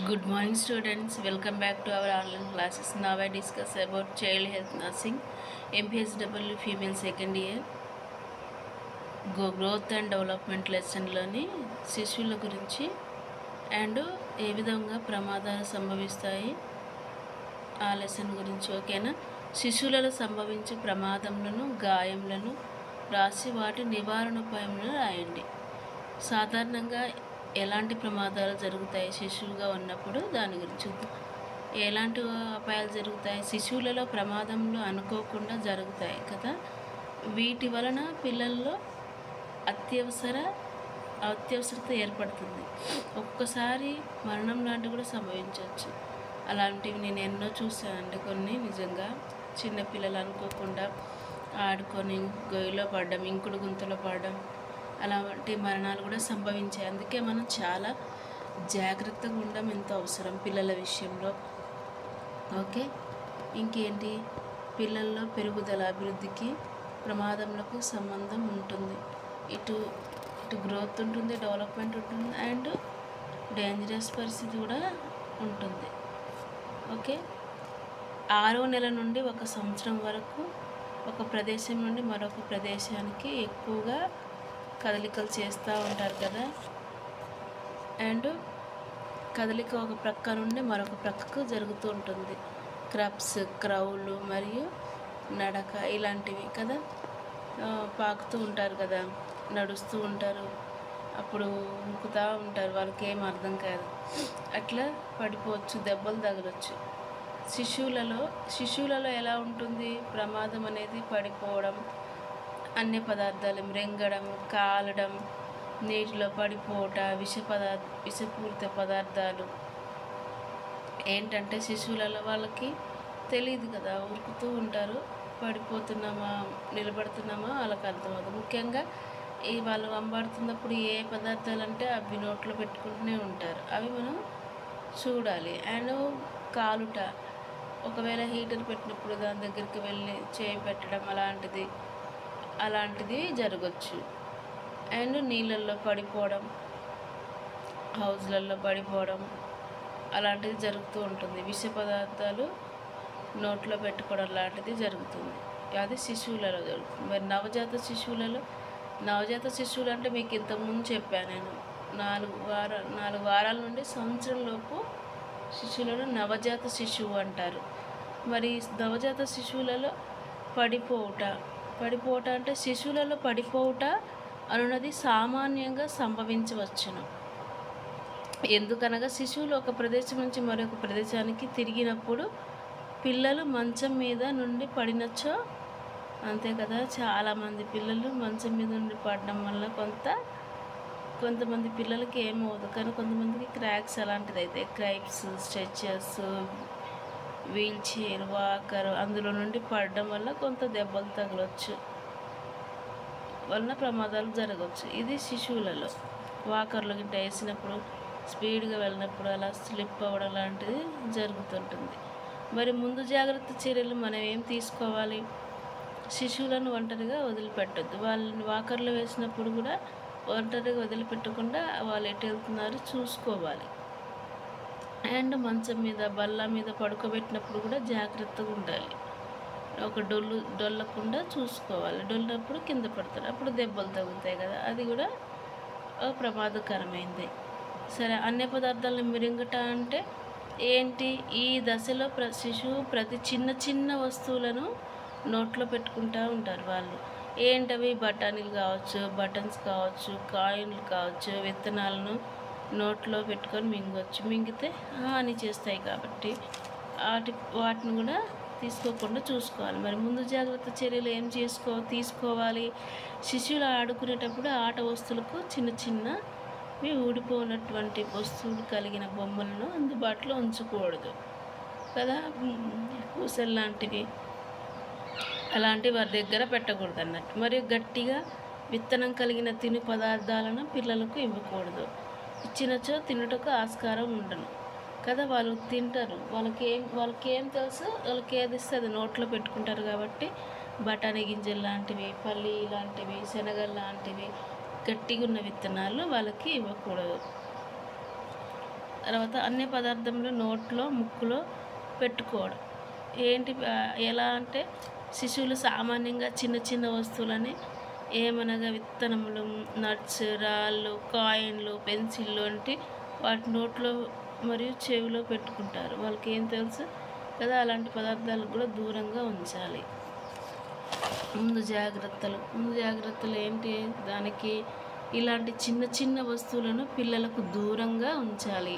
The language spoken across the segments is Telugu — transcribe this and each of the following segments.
Good morning, students. Welcome back to our online classes. Now I discuss about child health nursing, MPHW female second year. Growth and development లెసన్లోని శిశువుల గురించి అండ్ ఏ విధంగా ప్రమాదాలు సంభవిస్తాయి ఆ లెసన్ గురించి. ఓకేనా? శిశువులలో సంభవించే ప్రమాదములను, గాయములను రాసి వాటి నివారణ ఉపాయములను రాయండి. సాధారణంగా ఎలాంటి ప్రమాదాలు జరుగుతాయి శిశువుగా ఉన్నప్పుడు దాని గురించి చూద్దాం. ఎలాంటి అపాయాలు జరుగుతాయి? శిశువులలో ప్రమాదంలో అనుకోకుండా జరుగుతాయి కదా. వీటి వలన పిల్లల్లో అత్యవసరత ఏర్పడుతుంది. ఒక్కొక్కసారి మరణం లాంటివి కూడా సంభవించవచ్చు. అలాంటివి నేను ఎన్నో చూశానండి. కొన్ని నిజంగా చిన్నపిల్లలు అనుకోకుండా ఆడుకొని గొయ్యిలో పడడం, ఇంకుడు గుంతలో పడడం, అలాంటి మరణాలు కూడా సంభవించాయి. అందుకే మనం చాలా జాగ్రత్తగా ఉండడం ఎంతో అవసరం పిల్లల విషయంలో. ఓకే, ఇంకేంటి? పిల్లల్లో పెరుగుదల, అభివృద్ధికి ప్రమాదములకు సంబంధం ఉంటుంది. ఇటు గ్రోత్ ఉంటుంది, డెవలప్మెంట్ ఉంటుంది, అండ్ డేంజరస్ పరిస్థితి కూడా ఉంటుంది. ఓకే, 6వ నెల నుండి 1 సంవత్సరం వరకు ఒక ప్రదేశం నుండి మరొక ప్రదేశానికి ఎక్కువగా కదలికలు చేస్తూ ఉంటారు కదా. అండ్ కదలిక ఒక ప్రక్క నుండి మరొక ప్రక్కకు జరుగుతూ ఉంటుంది. క్రబ్స్, క్రౌలు మరియు నడక ఇలాంటివి కదా. పాకుతూ ఉంటారు కదా, నడుస్తూ ఉంటారు, అప్పుడు ఉరుకుతూ ఉంటారు, వాళ్ళకి ఏం అర్థం కాదు. అట్లా పడిపోవచ్చు, దెబ్బలు తగలవచ్చు. శిశువులలో ఎలా ఉంటుంది ప్రమాదం అనేది? పడిపోవడం, అన్ని పదార్థాలు మృంగడం, కాలడం, నీటిలో పడిపోవట, విషపూరిత పదార్థాలు. ఏంటంటే శిశువులలో వాళ్ళకి తెలియదు కదా, ఉరుకుతూ ఉంటారు, పడిపోతున్నామా నిలబడుతున్నామా వాళ్ళకి అర్థమవుతుంది. ముఖ్యంగా వాళ్ళు వంబాడుతున్నప్పుడు ఏ పదార్థాలు అంటే అవి నోట్లో పెట్టుకుంటూనే ఉంటారు, అవి మనం చూడాలి. అండ్ కాలుట, ఒకవేళ హీటర్ పెట్టినప్పుడు దాని దగ్గరికి వెళ్ళి చేయి పెట్టడం అలాంటిది జరగచ్చు. అండ్ నీళ్ళల్లో పడిపోవడం, హౌజ్లలో పడిపోవడం అలాంటిది జరుగుతూ ఉంటుంది. విష పదార్థాలు నోట్లో పెట్టుకోవడం లాంటిది జరుగుతుంది. అది శిశువులలో జరుగుతుంది. మరి నవజాత శిశువులు అంటే మీకు ఇంతకుముందు చెప్పాను నేను. 4 వారాల నుండి సంవత్సరంలోపు శిశువులను నవజాత శిశువు అంటారు. మరి నవజాత శిశువులలో పడిపోవట అంటే శిశువులలో పడిపోవట అనున్నది సామాన్యంగా సంభవించవచ్చును. ఎందుకనగా శిశువులు ఒక ప్రదేశం నుంచి మరొక ప్రదేశానికి తిరిగినప్పుడు పిల్లలు మంచం మీద నుండి పడినచ్చో, అంతే కదా. చాలామంది పిల్లలు మంచం మీద నుండి పడడం వల్ల కొంతమంది పిల్లలకి ఏమవుతుంది, కానీ కొంతమందికి క్రాక్స్ అలాంటిది అయితే క్రైప్స్, స్ట్రెచర్స్, వీల్ చైర్, వాకర్ అందులో నుండి పడడం వల్ల కొంత దెబ్బలు తగలవచ్చు, వలన ప్రమాదాలు జరగవచ్చు. ఇది శిశువులలో. వాకర్లు గిట్ట వేసినప్పుడు, స్పీడ్గా వెళ్ళినప్పుడు అలా స్లిప్ అవ్వడం లాంటిది జరుగుతుంటుంది. మరి ముందు జాగ్రత్త చర్యలు మనం ఏం తీసుకోవాలి? శిశువులను ఒంటరిగా వదిలిపెట్టద్దు. వాళ్ళని వాకర్లు వేసినప్పుడు కూడా ఒంటరిగా వదిలిపెట్టకుండా వాళ్ళు ఎటు వెళ్తున్నారో చూసుకోవాలి. అండ్ మంచం మీద, బల్ల మీద పడుకోబెట్టినప్పుడు కూడా జాగ్రత్తగా ఉండాలి. ఒక డొల్లకుండా చూసుకోవాలి. డొల్లినప్పుడు కింద పడతారు, అప్పుడు దెబ్బలు తగులుతాయి కదా, అది కూడా ప్రమాదకరమైంది. సరే, అన్ని పదార్థాలను మిరింగట అంటే ఏంటి? ఈ దశలో శిశువు ప్రతి చిన్న వస్తువులను నోట్లో పెట్టుకుంటూ ఉంటారు వాళ్ళు. ఏంటవి? బటన్స్ కావచ్చు, కాయిన్లు కావచ్చు, విత్తనాలను నోట్లో పెట్టుకొని మింగితే హాని చేస్తాయి కాబట్టి వాటిని కూడా తీసుకోకుండా చూసుకోవాలి. మరి ముందు జాగ్రత్త చర్యలు ఏం తీసుకోవాలి? శిశువులు ఆడుకునేటప్పుడు ఆట వస్తువులకు చిన్నవి ఊడిపోయినటువంటి వస్తువులు కలిగిన బొమ్మలను అందుబాటులో ఉంచకూడదు కదా. పూసలు లాంటివి అలాంటివి వారి దగ్గర పెట్టకూడదు అన్నట్టు. మరియు గట్టిగా విత్తనం కలిగిన తిను పదార్థాలను పిల్లలకు ఇవ్వకూడదు. ఇచ్చినచో తినుటకు ఆస్కారం ఉండను కదా. వాళ్ళు తింటారు, వాళ్ళకి ఏం తెలుసు, వాళ్ళకి ఏది ఇస్తే అది నోట్లో పెట్టుకుంటారు కాబట్టి బఠానీ గింజలు లాంటివి, పల్లి లాంటివి, శనగలు లాంటివి గట్టిగా ఉన్న విత్తనాలు వాళ్ళకి ఇవ్వకూడదు. తర్వాత అన్ని పదార్థంలో నోట్లో ముక్కులో పెట్టుకోవడం. ఎలా అంటే శిశువులు సామాన్యంగా చిన్న చిన్న వస్తువులని ఏమనగా విత్తనములు, నట్స్, రాళ్ళు, కాయిన్లు, పెన్సిళ్ళు వంటి వాటి నోట్లో మరియు చెవిలో పెట్టుకుంటారు. వాళ్ళకి ఏం తెలుసు కదా, అలాంటి పదార్థాలకు కూడా దూరంగా ఉంచాలి. ముందు జాగ్రత్తలు ఏంటి, దానికి ఇలాంటి చిన్న చిన్న వస్తువులను పిల్లలకు దూరంగా ఉంచాలి.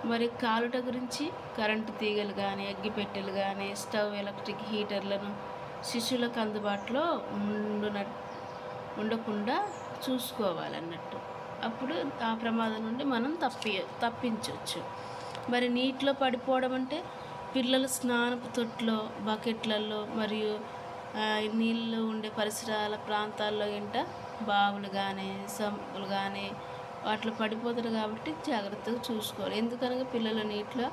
మరి కాలుట గురించి కరెంటు తీగలు కానీ, అగ్గిపెట్టెలు కానీ, స్టవ్, ఎలక్ట్రిక్ హీటర్లను శిశువులకు అందుబాటులో ఉండకుండా చూసుకోవాలన్నట్టు. అప్పుడు ఆ ప్రమాదం నుండి మనం తప్పించవచ్చు. మరి నీటిలో పడిపోవడం అంటే పిల్లలు స్నానపు తొట్లో, బకెట్లలో మరియు నీళ్ళు ఉండే పరిసరాల ప్రాంతాల్లో బావులు కానీ, సంపులు కానీ వాటిలో పడిపోతారు కాబట్టి జాగ్రత్తగా చూసుకోవాలి. ఎందుకనగా పిల్లలు నీటిలో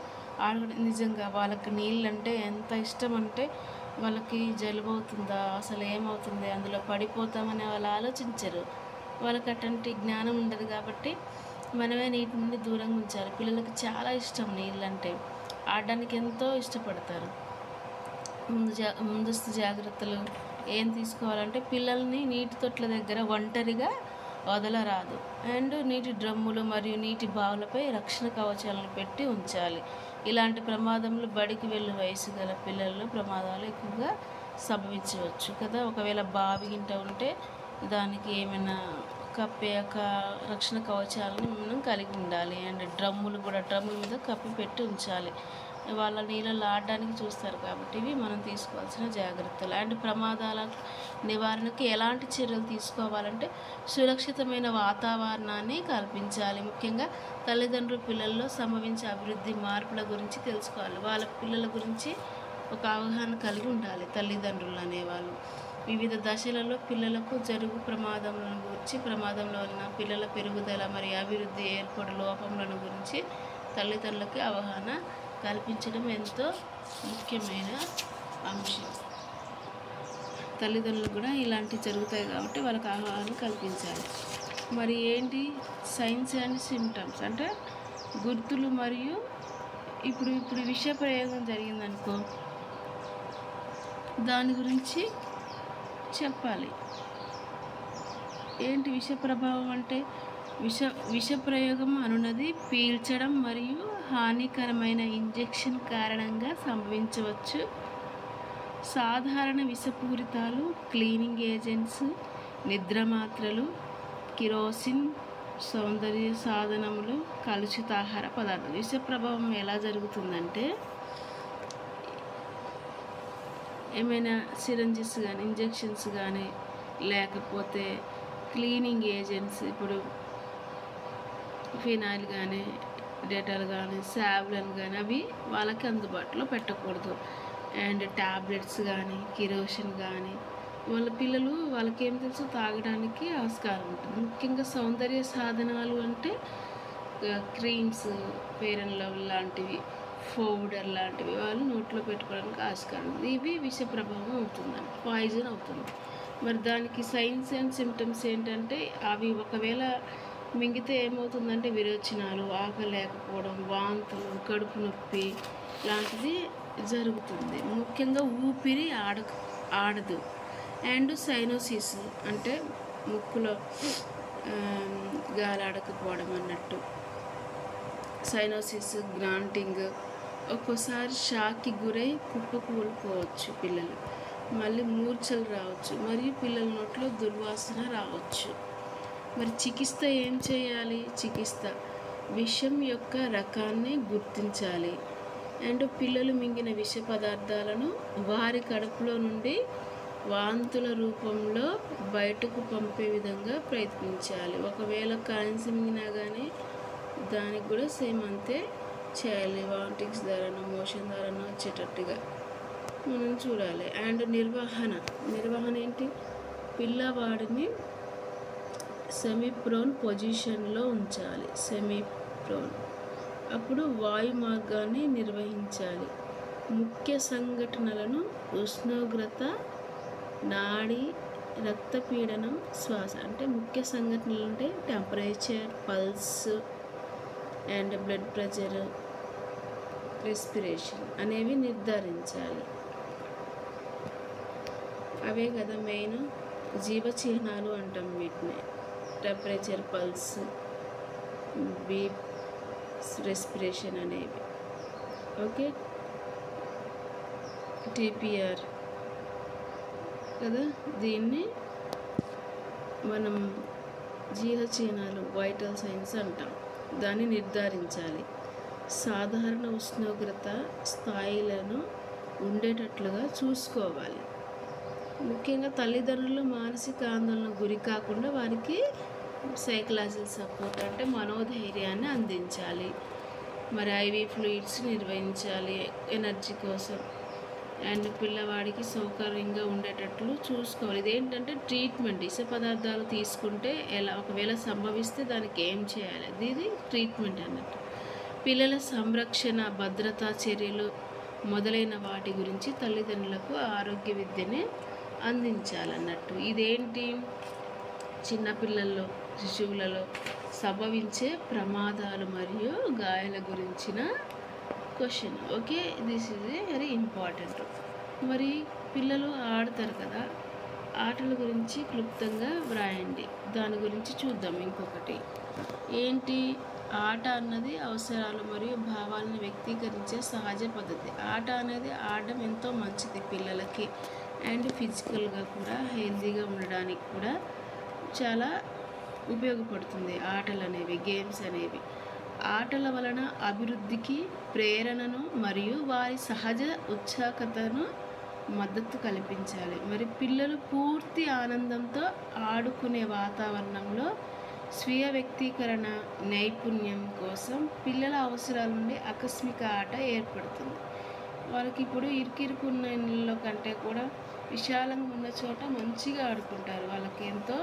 ఆడుకుంటే నిజంగా వాళ్ళకి నీళ్ళు అంటే ఎంత ఇష్టం అంటే వాళ్ళకి జలుబు అవుతుందా, అసలు ఏమవుతుంది, అందులో పడిపోతామని వాళ్ళు ఆలోచించరు. వాళ్ళకి అటువంటి జ్ఞానం ఉండదు కాబట్టి మనమే నీటి నుండి దూరంగా ఉంచాలి. పిల్లలకు చాలా ఇష్టం నీళ్ళంటే, ఆడడానికి ఎంతో ఇష్టపడతారు. ముందస్తు జాగ్రత్తలు ఏం తీసుకోవాలంటే పిల్లల్ని నీటి తొట్ల దగ్గర ఒంటరిగా వదలరాదు. అండ్ నీటి డ్రమ్ములు మరియు నీటి బావులపై రక్షణ కవచాలను పెట్టి ఉంచాలి. ఇలాంటి ప్రమాదంలో బడికి వెళ్ళే వయసు గల పిల్లల్లో ప్రమాదాలు ఎక్కువగా సంభవించవచ్చు కదా. ఒకవేళ బావి గింట ఉంటే దానికి ఏమైనా రక్షణ కవచాలను మనం కలిగి ఉండాలి. అండ్ డ్రమ్ముల మీద కప్పి పెట్టి ఉంచాలి. వాళ్ళ నీళ్ళలో ఆడడానికి చూస్తారు కాబట్టి ఇవి మనం తీసుకోవాల్సిన జాగ్రత్తలు. అండ్ ప్రమాదాల నివారణకు ఎలాంటి చర్యలు తీసుకోవాలంటే సురక్షితమైన వాతావరణాన్ని కల్పించాలి. ముఖ్యంగా తల్లిదండ్రులు పిల్లల్లో సంభవించే అభివృద్ధి మార్పుల గురించి తెలుసుకోవాలి. వాళ్ళ పిల్లల గురించి ఒక అవగాహన కలిగి ఉండాలి. తల్లిదండ్రులు అనేవాళ్ళు వివిధ దశలలో పిల్లలకు జరుగు ప్రమాదములను గురించి, ప్రమాదంలో ఉన్న పిల్లల పెరుగుదల మరియు అభివృద్ధి ఏర్పడు లోపములను గురించి తల్లిదండ్రులకి అవగాహన కల్పించడం ఎంతో ముఖ్యమైన అంశం. తల్లిదండ్రులు కూడా ఇలాంటివి జరుగుతాయి కాబట్టి వాళ్ళకి అవగాహన కల్పించాలి. మరి ఏంటి సైన్స్ అండ్ సిమ్టమ్స్ అంటే గుర్తులు మరియు ఇప్పుడు విష ప్రయోగం జరిగిందనుకో దాని గురించి చెప్పాలి. ఏంటి విష ప్రభావం అంటే విష ప్రయోగం అనున్నది పీల్చడం మరియు హానికరమైన ఇంజెక్షన్ కారణంగా సంభవించవచ్చు. సాధారణ విషపూరితాలు క్లీనింగ్ ఏజెంట్స్, నిద్ర మాత్రలు, కిరోసిన్, సౌందర్య సాధనములు, కలుషిత ఆహార పదార్థాలు. విష ప్రభావం ఎలా జరుగుతుందంటే ఏమైనా సిరంజెస్ కానీ, ఇంజెక్షన్స్ కానీ, లేకపోతే క్లీనింగ్ ఏజెంట్స్, ఇప్పుడు ఫినాయిల్ కానీ, డెటాల్ కానీ, సావ్లను కానీ అవి వాళ్ళకి అందుబాటులో పెట్టకూడదు. అండ్ ట్యాబ్లెట్స్ కానీ, కిరోసిన్ కానీ వాళ్ళకి ఏం తెలుసు తాగడానికి ఆస్కారం ఉంటుంది. ముఖ్యంగా సౌందర్య సాధనాలు అంటే క్రీమ్స్, ఫెయిర్ అండ్ లవ్లీ లాంటివి, పౌడర్ లాంటివి వాళ్ళు నోట్లో పెట్టుకోవడానికి ఆస్కారం ఉంది. ఇవి విష ప్రభావం అవుతుందండి, పాయిజన్ అవుతుంది. మరి దానికి సైన్స్ అండ్ సిమ్టమ్స్ ఏంటంటే అవి ఒకవేళ మింగితే ఏమవుతుందంటే విరోచనాలు, ఆకలి లేకపోవడం, వాంతులు, కడుపు నొప్పి లాంటిది జరుగుతుంది. ముఖ్యంగా ఊపిరి ఆడదు. అండ్ సైనోసిస్ అంటే ముక్కులో గాలి ఆడకపోవడం అన్నట్టు. సైనోసిస్, గ్రాంటింగ్, ఒక్కోసారి షాక్కి గురై కుప్పకూలిపోవచ్చు పిల్లలు. మళ్ళీ మూర్ఛలు రావచ్చు మరియు పిల్లల నోట్లో దుర్వాసన రావచ్చు. మరి చికిత్స ఏం చేయాలి? విషం యొక్క రకాన్ని గుర్తించాలి. అండ్ పిల్లలు మింగిన విష పదార్థాలను వారి కడుపులో నుండి వాంతుల రూపంలో బయటకు పంపే విధంగా ప్రయత్నించాలి. ఒకవేళ కాయిన్స్ మింగినా కానీ దానికి కూడా సేమ్ అంతే చేయాలి. వామిటింగ్స్ ద్వారానో మోషన్ ద్వారానో వచ్చేటట్టుగా మనం చూడాలి. అండ్ నిర్వహణ ఏంటి? పిల్లవాడిని సెమీప్రోన్ పొజిషన్లో ఉంచాలి. అప్పుడు వాయు మార్గాన్ని నిర్వహించాలి. ముఖ్య సంఘటనలను ఉష్ణోగ్రత, నాడి, రక్తపీడనం, శ్వాస అంటే ముఖ్య సంఘటనలు అంటే temperature, pulse and blood pressure, respiration అనేవి నిర్ధారించాలి. అవే కదా మెయిన్ జీవ చిహ్నాలు అంటాం వీటిని. టెంపరేచర్, పల్స్, బీప్, రెస్పిరేషన్ అనేవి. ఓకే, టీపీఆర్ కదా, దీన్ని మనం జీవ చిహ్నాలు, వైటల్ సైన్స్ అంటాం. దాన్ని నిర్ధారించాలి. సాధారణ ఉష్ణోగ్రత స్థాయిలను ఉండేటట్లుగా చూసుకోవాలి. ముఖ్యంగా తల్లిదండ్రులు మానసిక ఆందోళనకు గురి కాకుండా వారికి సైకలాజికల్ సపోర్ట్ అంటే మనోధైర్యాన్ని అందించాలి. మరి ఐవీ ఫ్లూయిడ్స్ నిర్వహించాలి ఎనర్జీ కోసం. అండ్ పిల్లవాడికి సౌకర్యంగా ఉండేటట్లు చూసుకోవాలి. ఇదేంటంటే ట్రీట్మెంట్. విష పదార్థాలు తీసుకుంటే ఎలా, ఒకవేళ సంభవిస్తే దానికి ఏం చేయాలి, ఇది ట్రీట్మెంట్ అన్నట్టు. పిల్లల సంరక్షణ, భద్రతా చర్యలు మొదలైన వాటి గురించి తల్లిదండ్రులకు ఆరోగ్య విద్యని అందించాలన్నట్టు. ఇదేంటి, చిన్నపిల్లల్లో, శిశువులలో సంభవించే ప్రమాదాలు మరియు గాయాల గురించిన question. Okay, this is very important. మరి పిల్లలు ఆడతారు కదా, ఆటల గురించి క్లుప్తంగా వ్రాయండి. దాని గురించి చూద్దాం. ఇంకొకటి ఏంటి, ఆట అన్నది అవసరాలు మరియు భావాలను వ్యక్తీకరించే సహజ పద్ధతి. ఆట అనేది ఆడడం ఎంతో మంచిది పిల్లలకి. అండ్ ఫిజికల్గా కూడా హెల్తీగా ఉండడానికి కూడా చాలా ఉపయోగపడుతుంది ఆటలు అనేవి, గేమ్స్ అనేవి. ఆటల వలన అభివృద్ధికి ప్రేరణను మరియు వారి సహజ ఉత్సుకతను మద్దతు కల్పించాలి. మరి పిల్లలు పూర్తి ఆనందంతో ఆడుకునే వాతావరణంలో స్వీయ వ్యక్తీకరణ నైపుణ్యం కోసం పిల్లల అవసరాల నుండి ఆకస్మిక ఆట ఏర్పడుతుంది. వాళ్ళకి ఇప్పుడు ఇరుకిరుకు ఉన్న ఇళ్ళలో కంటే కూడా విశాలంగా ఉన్న చోట మంచిగా ఆడుకుంటారు. వాళ్ళకి ఎంతో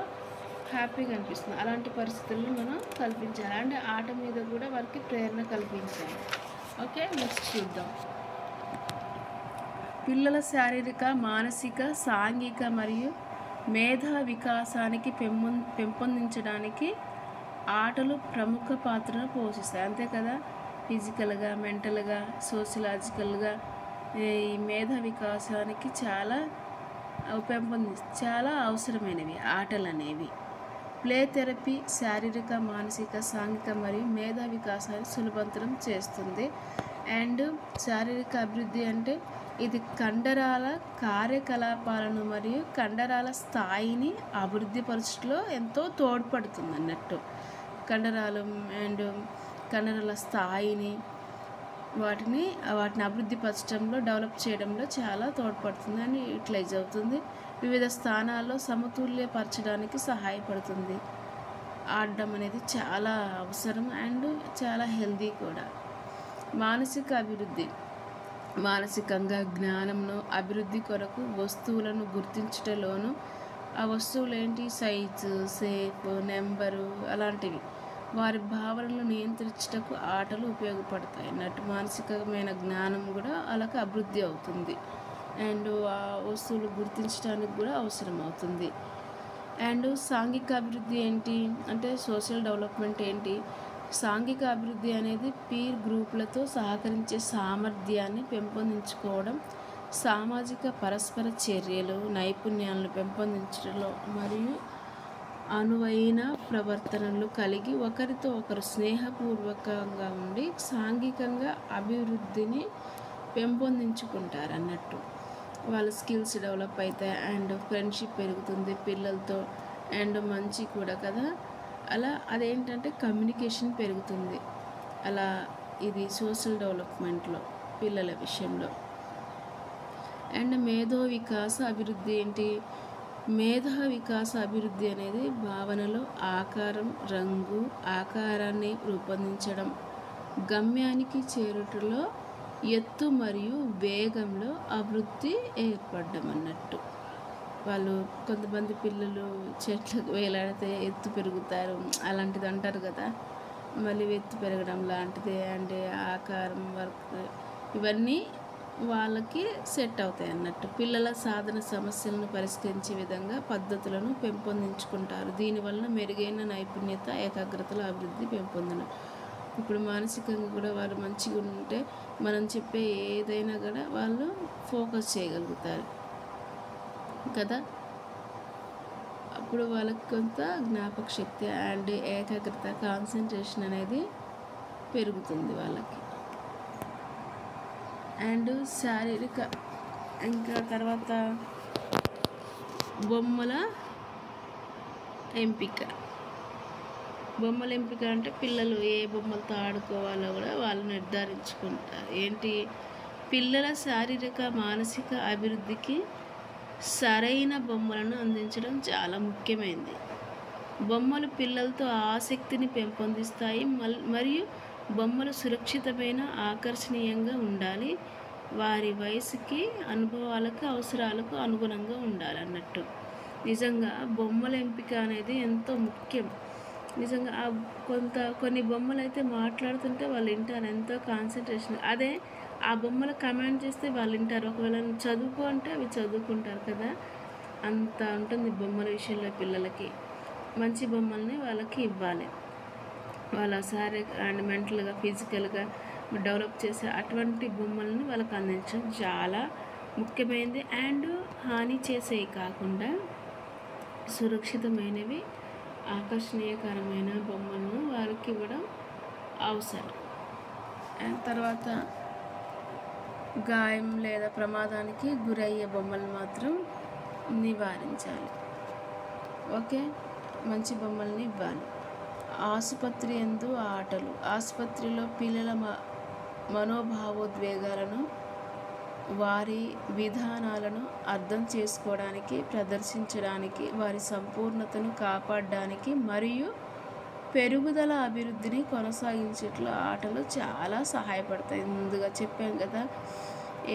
హ్యాపీగా అనిపిస్తుంది. అలాంటి పరిస్థితులను మనం కల్పించాలి. అంటే ఆట మీద కూడా వాళ్ళకి ప్రేరణ కల్పించాలి. ఓకే, నెక్స్ట్ చూద్దాం. పిల్లల శారీరక, మానసిక, సాంఘిక మరియు మేధా వికాసానికి పెంపొందించడానికి ఆటలు ప్రముఖ పాత్రను పోషిస్తాయి. అంతే కదా, ఫిజికల్గా, మెంటల్గా, సోషలాజికల్గా ఈ మేధా వికాసానికి చాలా చాలా అవసరమైనవి ఆటలు అనేవి. ప్లే థెరపీ శారీరక, మానసిక, సాంఘిక మరియు మేధా వికాసాన్ని సులభతరం చేస్తుంది. అండ్ శారీరక అభివృద్ధి అంటే ఇది కండరాల కార్యకలాపాలను మరియు కండరాల స్థాయిని అభివృద్ధి పరచడంలో ఎంతో తోడ్పడుతుంది అన్నట్టు. కండరాలు అండ్ కండరాల స్థాయిని వాటిని అభివృద్ధి పరచడంలో, డెవలప్ చేయడంలో చాలా తోడ్పడుతుంది అని యూటిలైజ్ అవుతుంది. వివిధ స్థానాల్లో సమతుల్యపరచడానికి సహాయపడుతుంది. ఆడడం అనేది చాలా అవసరం అండ్ చాలా హెల్దీ కూడా. మానసిక అభివృద్ధి, మానసికంగా జ్ఞానంను అభివృద్ధి కొరకు వస్తువులను గుర్తించటంలోనూ, ఆ వస్తువులు ఏంటి, సైజు, షేప్, నెంబరు అలాంటివి, వారి భావనలను నియంత్రించటకు ఆటలు ఉపయోగపడతాయి అన్నట్టు. మానసికమైన జ్ఞానం కూడా వాళ్ళకి అభివృద్ధి అవుతుంది. అండ్ ఆ వస్తువులు గుర్తించడానికి కూడా అవసరం అవుతుంది. అండ్ సాంఘిక అభివృద్ధి ఏంటి అంటే సోషల్ డెవలప్మెంట్ ఏంటి, సాంఘిక అభివృద్ధి అనేది పీర్ గ్రూపులతో సహకరించే సామర్థ్యాన్ని పెంపొందించుకోవడం, సామాజిక పరస్పర చర్యలు, నైపుణ్యాలను పెంపొందించడంలో మరియు అనువైన ప్రవర్తనలు కలిగి ఒకరితో ఒకరు స్నేహపూర్వకంగా ఉండి సాంఘికంగా అభివృద్ధిని పెంపొందించుకుంటారు అన్నట్టు. వాళ్ళ స్కిల్స్ డెవలప్ అవుతాయి అండ్ ఫ్రెండ్షిప్ పెరుగుతుంది పిల్లలతో అండ్ మంచి కూడా కదా. అలా అదేంటంటే కమ్యూనికేషన్ పెరుగుతుంది. అలా ఇది సోషల్ డెవలప్మెంట్లో పిల్లల విషయంలో. అండ్ మేధో వికాస అభివృద్ధి ఏంటి, మేధా వికాస అభివృద్ధి అనేది భావనలో ఆకారం, రంగు, ఆకారాన్ని రూపొందించడం, గమ్యానికి చేరుటలో ఎత్తు మరియు వేగంలో అభివృద్ధి ఏర్పడడం అన్నట్టు. వాళ్ళు కొంతమంది పిల్లలు చెట్లకు వేలాడితే ఎత్తు పెరుగుతారు అలాంటిది అంటారు కదా, మళ్ళీ ఎత్తు పెరగడం లాంటిది అంటే ఆకారం, వర్క్, ఇవన్నీ వాళ్ళకి సెట్ అవుతాయి అన్నట్టు. పిల్లల సాధన సమస్యలను పరిష్కరించే విధంగా పద్ధతులను పెంపొందించుకుంటారు. దీనివల్ల మెరుగైన నైపుణ్యత, ఏకాగ్రతల అభివృద్ధి పెంపొందడం. ఇప్పుడు మానసికంగా కూడా వాళ్ళు మంచిగా ఉంటే మనం చెప్పే ఏదైనా కూడా వాళ్ళు ఫోకస్ చేయగలుగుతారు కదా. అప్పుడు వాళ్ళకి కొంత జ్ఞాపక శక్తి అండ్ ఏకాగ్రత, కాన్సన్ట్రేషన్ అనేది పెరుగుతుంది వాళ్ళకి. అండ్ శారీరక, ఇంకా తర్వాత బొమ్మల ఎంపిక. బొమ్మల ఎంపిక అంటే పిల్లలు ఏ బొమ్మలతో ఆడుకోవాలో కూడా వాళ్ళు నిర్ధారించుకుంటారు. ఏంటి, పిల్లల శారీరక మానసిక అభివృద్ధికి సరైన బొమ్మలను అందించడం చాలా ముఖ్యమైనది. బొమ్మలు పిల్లలతో ఆసక్తిని పెంపొందిస్తాయి మరియు బొమ్మలు సురక్షితమైన, ఆకర్షణీయంగా ఉండాలి. వారి వయసుకి, అనుభవాలకు, అవసరాలకు అనుగుణంగా ఉండాలి అన్నట్టు. నిజంగా బొమ్మల ఎంపిక అనేది ఎంతో ముఖ్యం. నిజంగా కొన్ని బొమ్మలు అయితే మాట్లాడుతుంటే వాళ్ళు వింటారు, ఎంతో కాన్సన్ట్రేషన్. అదే ఆ బొమ్మలు కమాండ్ చేస్తే వాళ్ళు వింటారు. ఒకవేళ చదువుకో అంటే అవి చదువుకుంటారు కదా. అంత ఉంటుంది బొమ్మల విషయంలో. పిల్లలకి మంచి బొమ్మల్ని వాళ్ళకి ఇవ్వాలి. వాళ్ళ శారీరక అండ్ మెంటల్గా, ఫిజికల్గా డెవలప్ చేసే అటువంటి బొమ్మలను వాళ్ళకి అందించడం చాలా ముఖ్యమైనది. అండ్ హాని చేసేవి కాకుండా సురక్షితమైనవి, ఆకర్షణీయకరమైన బొమ్మలను వారికి ఇవ్వడం అవసరం. అండ్ తర్వాత గాయం లేదా ప్రమాదానికి గురయ్యే బొమ్మలు మాత్రం నివారించాలి. ఓకే, మంచి బొమ్మల్ని ఇవ్వాలి. ఆసుపత్రి యందు ఆటలు. ఆసుపత్రిలో పిల్లల మనోభావోద్వేగాలను, వారి విధానాలను అర్థం చేసుకోవడానికి, ప్రదర్శించడానికి, వారి సంపూర్ణతను కాపాడడానికి మరియు పెరుగుదల, అభివృద్ధిని కొనసాగించేట్లు ఆటలు చాలా సహాయపడతాయి. ముందుగా చెప్పాం కదా,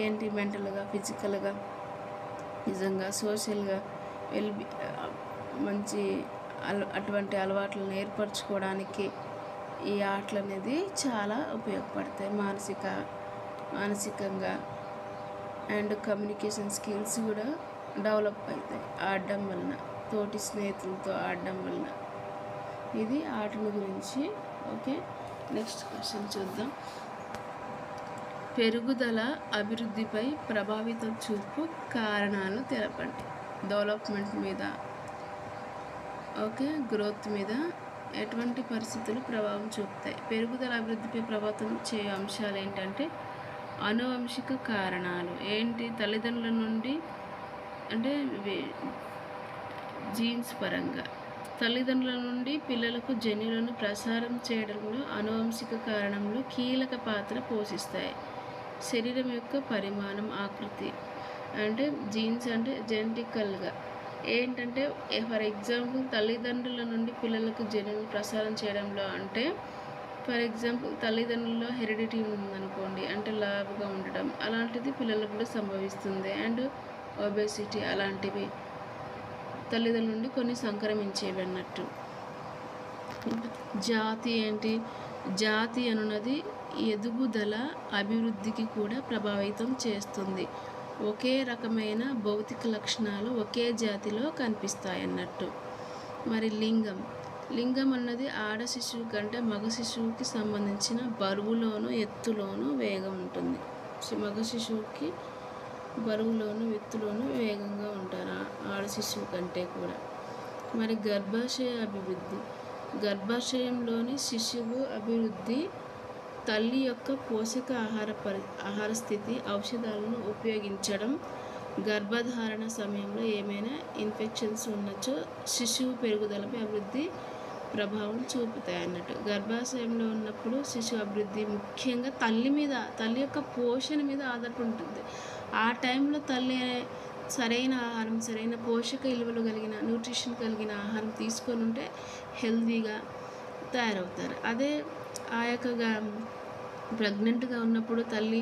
ఏంటి, మెంటల్గా, ఫిజికల్గా, నిజంగా సోషల్గా మంచి అటువంటి అలవాట్లను ఏర్పరచుకోవడానికి ఈ ఆటలు అనేది చాలా ఉపయోగపడతాయి. మానసికంగా అండ్ కమ్యూనికేషన్ స్కిల్స్ కూడా డెవలప్ అవుతాయి ఆడడం వలన, తోటి స్నేహితులతో ఆడడం వలన. ఇది ఆటల గురించి. ఓకే, నెక్స్ట్ క్వశ్చన్ చూద్దాం. పెరుగుదల, అభివృద్ధిపై ప్రభావితం చూపు కారణాలు తెలపండి. డెవలప్మెంట్ మీద, ఓకే, గ్రోత్ మీద ఎటువంటి పరిస్థితులు ప్రభావం చూపుతాయి? పెరుగుదల, అభివృద్ధిపై ప్రభావితం చేయే అంశాలు ఏంటంటే ఆనువంశిక కారణాలు. ఏంటి, తల్లిదండ్రుల నుండి అంటే జీన్స్ పరంగా తల్లిదండ్రుల నుండి పిల్లలకు జన్యులను ప్రసారం చేయడంలో ఆనువంశిక కారణంలో కీలక పాత్ర పోషిస్తాయి. శరీరం యొక్క పరిమాణం, ఆకృతి అంటే జీన్స్ అంటే జెనెటికల్గా ఏంటంటే, ఫర్ ఎగ్జాంపుల్ తల్లిదండ్రుల నుండి పిల్లలకు జన్యులను ప్రసారం చేయడంలో అంటే, ఫర్ ఎగ్జాంపుల్ తల్లిదండ్రులలో హెరిడిటీ ఉందనుకోండి, అంటే లావుగా ఉండడం, అలాంటిది పిల్లలకు కూడా సంభవిస్తుంది. అండ్ ఒబేసిటీ అలాంటివి తల్లిదండ్రుల నుండి కొన్ని సంక్రమించేవి అన్నట్టు. జాతి ఏంటి, జాతి అనున్నది ఎదుగుదల, అభివృద్ధికి కూడా ప్రభావితం చేస్తుంది. ఒకే రకమైన భౌతిక లక్షణాలు ఒకే జాతిలో కనిపిస్తాయి అన్నట్టు. మరి లింగం అన్నది ఆడ శిశువు కంటే మగ శిశువుకి సంబంధించిన బరువులోను, ఎత్తులోను వేగం ఉంటుంది. మగ శిశువుకి బరువులోను, ఎత్తులోను వేగంగా ఉంటారు ఆడ శిశువు కంటే కూడా. మరి గర్భాశయ అభివృద్ధి. గర్భాశయంలోని శిశువు అభివృద్ధి తల్లి యొక్క పోషక ఆహార స్థితి, ఔషధాలను ఉపయోగించడం, గర్భధారణ సమయంలో ఏమైనా ఇన్ఫెక్షన్స్ ఉన్నచో శిశువు పెరుగుదలపై అభివృద్ధి ప్రభావం చూపుతాయి అన్నట్టు. గర్భాశయంలో ఉన్నప్పుడు శిశువు అభివృద్ధి ముఖ్యంగా తల్లి యొక్క పోషణ మీద ఆధారపడి ఉంటుంది. ఆ టైంలో తల్లి సరైన ఆహారం, సరైన పోషక విలువలు కలిగిన, న్యూట్రిషన్ కలిగిన ఆహారం తీసుకొని ఉంటే హెల్తీగా తయారవుతారు. అదే ఆ యొక్క ప్రెగ్నెంట్గా ఉన్నప్పుడు తల్లి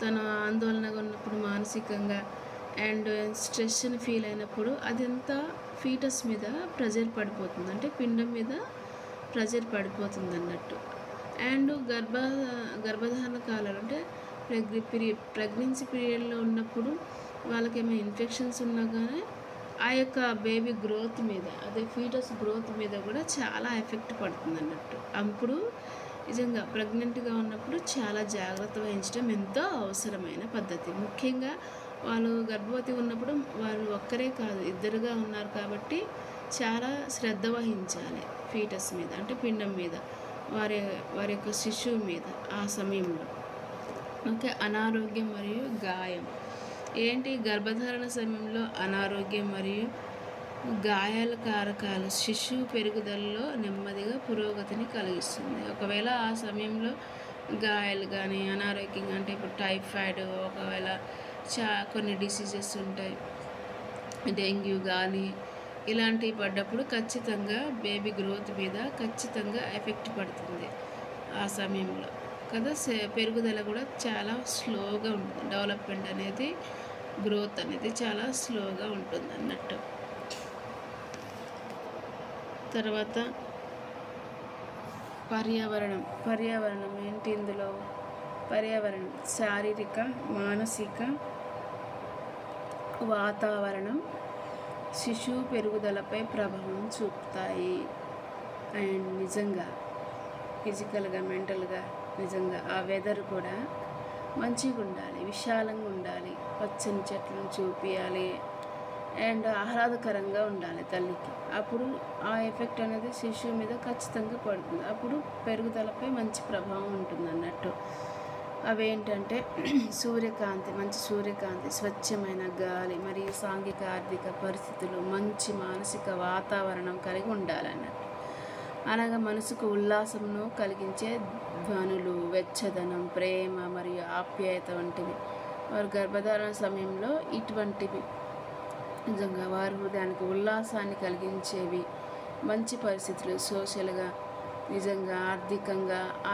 తన ఆందోళనగా ఉన్నప్పుడు, మానసికంగా అండ్ స్ట్రెస్ని ఫీల్ అయినప్పుడు అదంతా ఫీటస్ మీద ప్రెజర్ పడిపోతుంది, అంటే పిండం మీద ప్రెజర్ పడిపోతుంది అన్నట్టు. అండ్ గర్భధారణ కాలాలు అంటే ప్రెగ్నెన్సీ పీరియడ్లో ఉన్నప్పుడు వాళ్ళకి ఏమైనా ఇన్ఫెక్షన్స్ ఉన్నా కానీ ఆ యొక్క బేబీ గ్రోత్ మీద, అదే ఫీటస్ గ్రోత్ మీద కూడా చాలా ఎఫెక్ట్ పడుతుంది అన్నట్టు. అప్పుడు నిజంగా ప్రెగ్నెంట్గా ఉన్నప్పుడు చాలా జాగ్రత్త వహించడం ఎంతో అవసరమైన పద్ధతి. ముఖ్యంగా వాళ్ళు గర్భవతి ఉన్నప్పుడు వాళ్ళు ఒక్కరే కాదు, ఇద్దరుగా ఉన్నారు కాబట్టి చాలా శ్రద్ధ వహించాలి ఫీటస్ మీద, అంటే పిండం మీద, వారి వారి యొక్క శిశువు మీద ఆ సమయంలో. ఓకే, అనారోగ్యం మరియు గాయం ఏంటి? గర్భధారణ సమయంలో అనారోగ్యం మరియు గాయాల కారకాలు శిశువు పెరుగుదలలో నెమ్మదిగా పురోగతిని కలిగిస్తుంది. ఒకవేళ ఆ సమయంలో గాయాలు కానీ అనారోగ్యం అంటే ఇప్పుడు టైఫాయిడ్, ఒకవేళ కొన్ని డిసీజెస్ ఉంటాయి, డెంగ్యూ కానీ ఇలాంటివి పడ్డప్పుడు ఖచ్చితంగా బేబీ గ్రోత్ మీద ఖచ్చితంగా ఎఫెక్ట్ పడుతుంది ఆ సమయంలో కదా. పెరుగుదల కూడా చాలా స్లోగా ఉంటుంది, డెవలప్మెంట్ అనేది, గ్రోత్ అనేది చాలా స్లోగా ఉంటుంది అన్నట్టు. తర్వాత పర్యావరణం ఏంటి ఇందులో? పర్యావరణం శారీరక మానసిక వాతావరణం శిశువు పెరుగుదలపై ప్రభావం చూపుతాయి. అండ్ నిజంగా ఫిజికల్గా మెంటల్గా నిజంగా ఆ వెదర్ కూడా మంచిగా ఉండాలి, విశాలంగా ఉండాలి, పచ్చని చెట్లను చూపించాలి అండ్ ఆహ్లాదకరంగా ఉండాలి తల్లికి. అప్పుడు ఆ ఎఫెక్ట్ అనేది శిశువు మీద ఖచ్చితంగా పడుతుంది, అప్పుడు పెరుగుదలపై మంచి ప్రభావం ఉంటుంది అన్నట్టు. అవేంటంటే సూర్యకాంతి, మంచి సూర్యకాంతి, స్వచ్ఛమైన గాలి మరియు సాంఘిక ఆర్థిక పరిస్థితులు, మంచి మానసిక వాతావరణం కలిగి ఉండాలన్నట్టు. అనగా మనసుకు ఉల్లాసంను కలిగించే ధ్వనులు, వెచ్చదనం, ప్రేమ మరియు ఆప్యాయత వంటివి వారు గర్భధారణ సమయంలో ఇటువంటివి నిజంగా వారి హృదయానికి ఉల్లాసాన్ని కలిగించేవి. మంచి పరిస్థితులు సోషల్గా, నిజంగా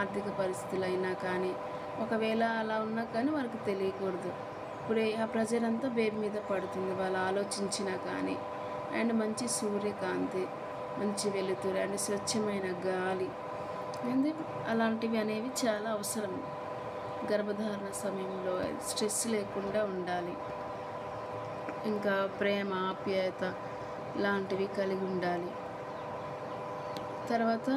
ఆర్థిక పరిస్థితులు అయినా కానీ, ఒకవేళ అలా ఉన్నా కానీ వారికి తెలియకూడదు. ఇప్పుడు ఆ ప్రెజర్ అంతా బేబీ మీద పడుతుంది వాళ్ళు ఆలోచించినా కానీ. అండ్ మంచి సూర్యకాంతి, మంచి వెలుతురు అండ్ స్వచ్ఛమైన గాలి అండ్ అలాంటివి అనేవి చాలా అవసరం గర్భధారణ సమయంలో. స్ట్రెస్ లేకుండా ఉండాలి, ఇంకా ప్రేమ ఆప్యాయత లాంటివి కలిగి ఉండాలి. తర్వాత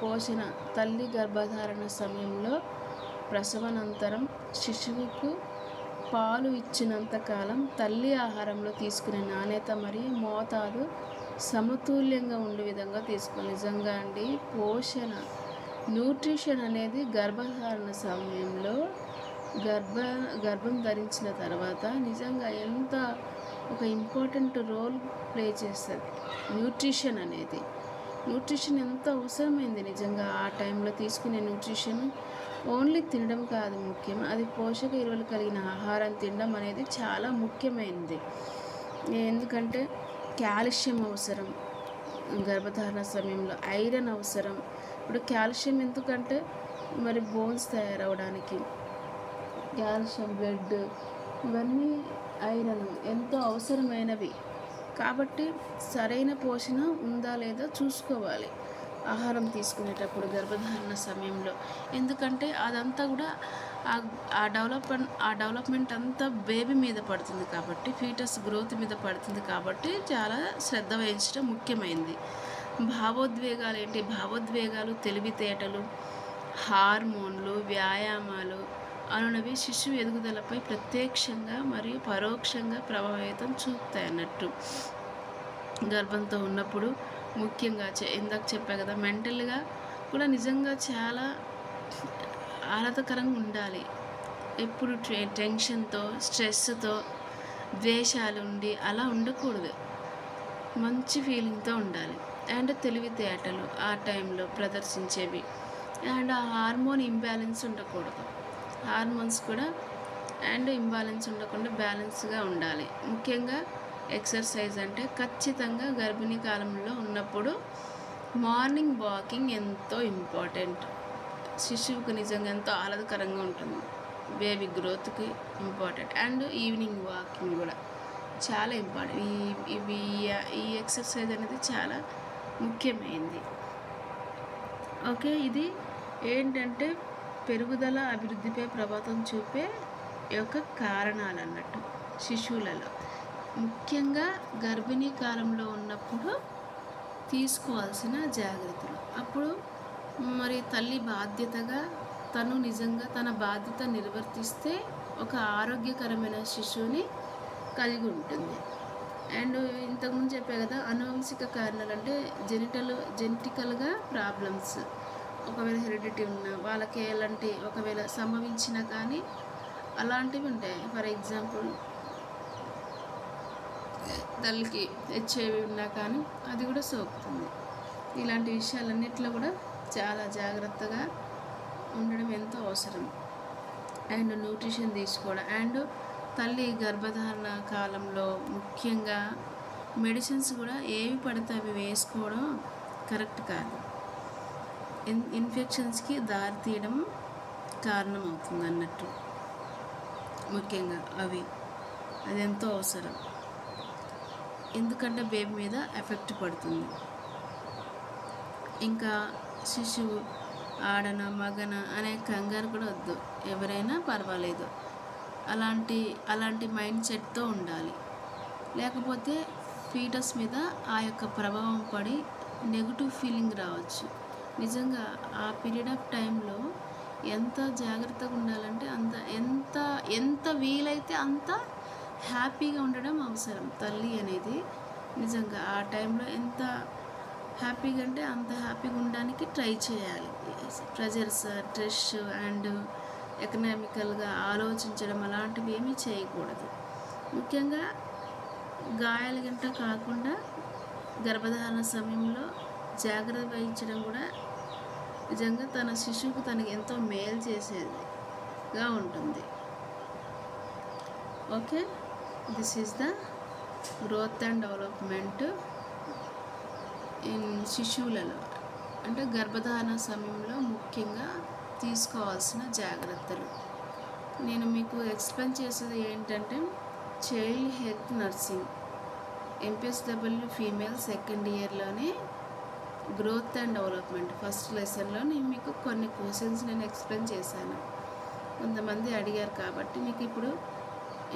పోషణ తల్లి గర్భధారణ సమయంలో ప్రసవానంతరం శిశువుకు పాలు ఇచ్చినంతకాలం తల్లి ఆహారంలో తీసుకునే నాణ్యత మరియు మోతాదు సమతుల్యంగా ఉండే విధంగా తీసుకోవాలి. నిజంగా అండి న్యూట్రిషన్ అనేది గర్భధారణ సమయంలో గర్భం ధరించిన తర్వాత నిజంగా ఎంత ఒక ఇంపార్టెంట్ రోల్ ప్లే చేస్తుంది న్యూట్రిషన్ ఎంత అవసరమైంది నిజంగా. ఆ టైంలో తీసుకునే న్యూట్రిషన్ ఓన్లీ తినడం కాదు ముఖ్యం, అది పోషక విలువలు కలిగిన ఆహారం తినడం అనేది చాలా ముఖ్యమైనది. ఎందుకంటే కాల్షియం అవసరం గర్భధారణ సమయంలో, ఐరన్ అవసరం. ఇప్పుడు కాల్షియం ఎందుకంటే మరి బోన్స్ తయారవడానికి, కాల్షియం, బ్లడ్, ఇవన్నీ ఐరన్ ఎంతో అవసరమైనవి. కాబట్టి సరైన పోషణ ఉందా లేదా చూసుకోవాలి ఆహారం తీసుకునేటప్పుడు గర్భధారణ సమయంలో. ఎందుకంటే అదంతా కూడా ఆ డెవలప్మెంట్ అంతా బేబీ మీద పడుతుంది కాబట్టి, ఫీటస్ గ్రోత్ మీద పడుతుంది కాబట్టి చాలా శ్రద్ధ వహించడం ముఖ్యమైనది. భావోద్వేగాలు, తెలివితేటలు, హార్మోన్లు, వ్యాయామాలు అనునవి శిశువు ఎదుగుదలపై ప్రత్యక్షంగా మరియు పరోక్షంగా ప్రభావితం చూపుతాయి అన్నట్టు. గర్భంతో ఉన్నప్పుడు ముఖ్యంగా ఇందాక చెప్పా కదా, మెంటల్గా కూడా నిజంగా చాలా ఆహ్లాదకరంగా ఉండాలి. ఎప్పుడు టెన్షన్తో, స్ట్రెస్తో, ద్వేషాలు ఉండి అలా ఉండకూడదు, మంచి ఫీలింగ్తో ఉండాలి. అండ్ తెలివితేటలు ఆ టైంలో ప్రదర్శించేవి. అండ్ ఆ హార్మోన్ ఇంబ్యాలెన్స్ ఉండకూడదు, హార్మోన్స్ కూడా అండ్ ఇంబ్యాలెన్స్ ఉండకుండా బ్యాలెన్స్గా ఉండాలి. ముఖ్యంగా ఎక్సర్సైజ్ అంటే ఖచ్చితంగా గర్భిణీ కాలంలో ఉన్నప్పుడు మార్నింగ్ వాకింగ్ ఎంతో ఇంపార్టెంట్. శిశువుకు నిజంగా ఎంతో ఆహ్లాదకరంగా ఉంటుంది, బేబీ గ్రోత్కి ఇంపార్టెంట్. అండ్ ఈవినింగ్ వాకింగ్ కూడా చాలా ఇంపార్టెంట్. ఈ ఎక్సర్సైజ్ అనేది చాలా ముఖ్యమైనది. ఓకే, ఇది ఏంటంటే పెరుగుదల అభివృద్ధిపై ప్రభావం చూపే యొక్క కారణాలు అన్నట్టు శిశువులలో. ముఖ్యంగా గర్భిణీ కాలంలో ఉన్నప్పుడు తీసుకోవాల్సిన జాగ్రత్తలు. అప్పుడు మరి తల్లి బాధ్యతగా తను నిజంగా తన బాధ్యత నిర్వర్తిస్తే ఒక ఆరోగ్యకరమైన శిశువుని కలిగి ఉంటుంది. అండ్ ఇంతకుముందు చెప్పే కదా, అనువంశిక కారణాలు అంటే జెనెటికల్గా ప్రాబ్లమ్స్ ఒకవేళ హెరిడిటీ ఉన్నా వాళ్ళకి ఎలాంటి ఒకవేళ సంభవించినా కానీ అలాంటివి ఉంటాయి. ఫర్ ఎగ్జాంపుల్ తల్లికి హెచ్ఐవి ఉన్నా కానీ అది కూడా సోకుతుంది. ఇలాంటి విషయాలన్నిట్లో కూడా చాలా జాగ్రత్తగా ఉండడం ఎంతో అవసరం. అండ్ న్యూట్రిషన్ తీసుకోవడం, అండ్ తల్లి గర్భధారణ కాలంలో ముఖ్యంగా మెడిసిన్స్ కూడా ఏవి పడితే అవి వేసుకోవడం కరెక్ట్ కాదు. ఇన్ఫెక్షన్స్కి దారి తీయడం కారణమవుతుంది అన్నట్టు. ముఖ్యంగా అది ఎంతో అవసరం, ఎందుకంటే బేబీ మీద ఎఫెక్ట్ పడుతుంది. ఇంకా శిశువు ఆడన మగన అనే కంగారు కూడా వద్దు, ఎవరైనా పర్వాలేదు, అలాంటి మైండ్ సెట్తో ఉండాలి. లేకపోతే ఫీటస్ మీద ఆ యొక్క ప్రభావం పడి నెగిటివ్ ఫీలింగ్ రావచ్చు. నిజంగా ఆ పీరియడ్ ఆఫ్ టైంలో ఎంత జాగ్రత్తగా ఉండాలంటే ఎంత వీలైతే అంత హ్యాపీగా ఉండడం అవసరం. తల్లి అనేది నిజంగా ఆ టైంలో ఎంత హ్యాపీగా అంటే అంత హ్యాపీగా ఉండడానికి ట్రై చేయాలి. ప్రెజర్స్, స్ట్రెస్ అండ్ ఎకనామికల్గా ఆలోచించడం అలాంటివి ఏమీ చేయకూడదు. ముఖ్యంగా గాయాల గంట కాకుండా గర్భధారణ సమయంలో జాగ్రత్త వహించడం కూడా నిజంగా తన శిశువుకు తనకి ఎంతో మేలు చేసేదిగా ఉంటుంది. Okay, this is the growth and development in శిశువులలో, అంటే గర్భధారణ సమయంలో ముఖ్యంగా తీసుకోవాల్సిన జాగ్రత్తలు. నేను మీకు ఎక్స్ప్లెయిన్ చేసేది ఏంటంటే child health nursing MPSW female second ఇయర్లోనే గ్రోత్ అండ్ డెవలప్మెంట్ ఫస్ట్ లెసన్లో నేను మీకు కొన్ని క్వశ్చన్స్ నేను ఎక్స్ప్లెయిన్ చేశాను. కొంతమంది అడిగారు కాబట్టి మీకు ఇప్పుడు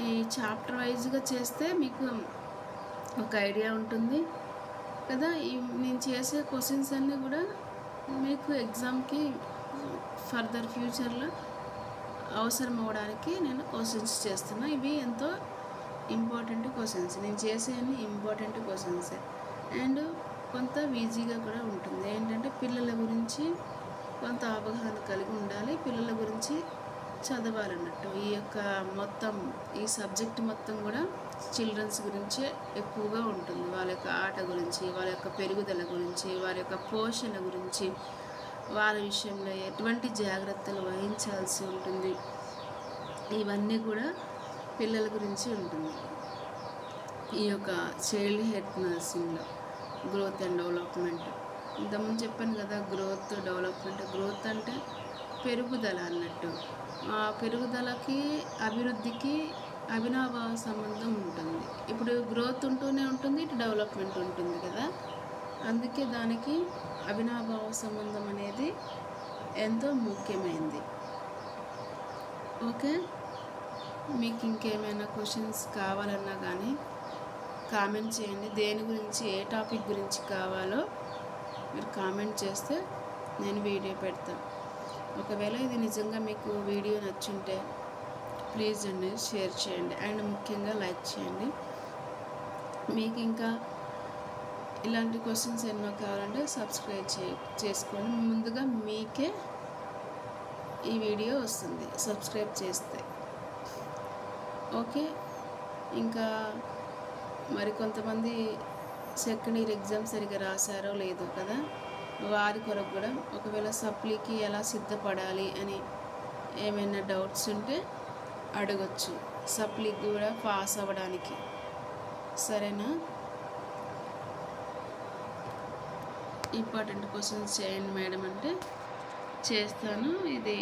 ఈ చాప్టర్ వైజ్గా చేస్తే మీకు ఒక ఐడియా ఉంటుంది కదా. నేను చేసే క్వశ్చన్స్ అన్నీ కూడా మీకు ఎగ్జామ్కి ఫర్దర్ ఫ్యూచర్లో అవసరం అవ్వడానికి నేను క్వశ్చన్స్ చేస్తున్నా. ఇవి ఎంతో ఇంపార్టెంట్ క్వశ్చన్స్, నేను చేసే అన్ని ఇంపార్టెంట్ క్వశ్చన్సే. అండ్ కొంత ఈజీగా కూడా ఉంటుంది. ఏంటంటే పిల్లల గురించి కొంత అవగాహన కలిగి ఉండాలి, పిల్లల గురించి చదవాలన్నట్టు. ఈ యొక్క మొత్తం ఈ సబ్జెక్ట్ మొత్తం కూడా చిల్డ్రన్స్ గురించే ఎక్కువగా ఉంటుంది. వాళ్ళ యొక్క ఆట గురించి, వాళ్ళ యొక్క పెరుగుదల గురించి, వారి యొక్క పోషణ గురించి, వాళ్ళ విషయంలో ఎటువంటి జాగ్రత్తలు వహించాల్సి ఉంటుంది, ఇవన్నీ కూడా పిల్లల గురించి ఉంటుంది. ఈ యొక్క చైల్డ్ హెల్త్ నర్సింగ్లో గ్రోత్ అండ్ డెవలప్మెంట్ ఇంతకుముందు చెప్పాను కదా. గ్రోత్ డెవలప్మెంట్, గ్రోత్ అంటే పెరుగుదల అన్నట్టు. ఆ పెరుగుదలకి అభివృద్ధికి అవినాభావ సంబంధం ఉంటుంది. ఇప్పుడు గ్రోత్ ఉంటూనే ఉంటుంది, ఇటు డెవలప్మెంట్ ఉంటుంది కదా. అందుకే దానికి అవినాభావ సంబంధం అనేది ఎంతో ముఖ్యమైనది. ఓకే, మీకు ఇంకేమైనా క్వశ్చన్స్ కావాలన్నా కానీ కామెంట్ చేయండి. దేని గురించి, ఏ టాపిక్ గురించి కావాలో మీరు కామెంట్ చేస్తే నేను వీడియో పెడతాను. ఒకవేళ ఇది నిజంగా మీకు వీడియో నచ్చుంటే ప్లీజ్ అండి షేర్ చేయండి, అండ్ ముఖ్యంగా లైక్ చేయండి. మీకు ఇంకా ఇలాంటి క్వశ్చన్స్ ఎన్నో కావాలంటే సబ్స్క్రైబ్ చేసుకోండి. ముందుగా మీకే ఈ వీడియో వస్తుంది సబ్స్క్రైబ్ చేస్తే. ఓకే, ఇంకా మరికొంతమంది సెకండ్ ఇయర్ ఎగ్జామ్ సరిగ్గా రాశారో లేదో కదా, వారి కొరకు కూడా ఒకవేళ సప్లీకి ఎలా సిద్ధపడాలి అని ఏమైనా డౌట్స్ ఉంటే అడగచ్చు, సప్లీకి కూడా పాస్ అవ్వడానికి. సరేనా? ఇంపార్టెంట్ క్వశ్చన్స్ చేయండి మేడం అంటే చేస్తాను. ఇది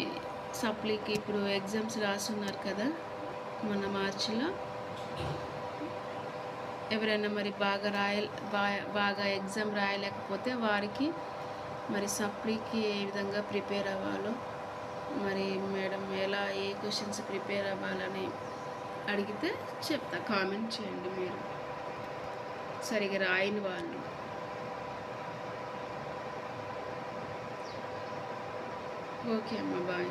సప్లీకి ఇప్పుడు ఎగ్జామ్స్ రాస్తున్నారు కదా మొన్న మార్చిలో. ఎవరైనా మరి బాగా ఎగ్జామ్ రాయలేకపోతే వారికి మరి సప్లీకి ఏ విధంగా ప్రిపేర్ అవ్వాలో, మరి మేడం ఎలా ఏ క్వశ్చన్స్ ప్రిపేర్ అవ్వాలని అడిగితే చెప్తా. కామెంట్ చేయండి మీరు సరిగా రాయని వాళ్ళు. ఓకే అమ్మ, బాయ్.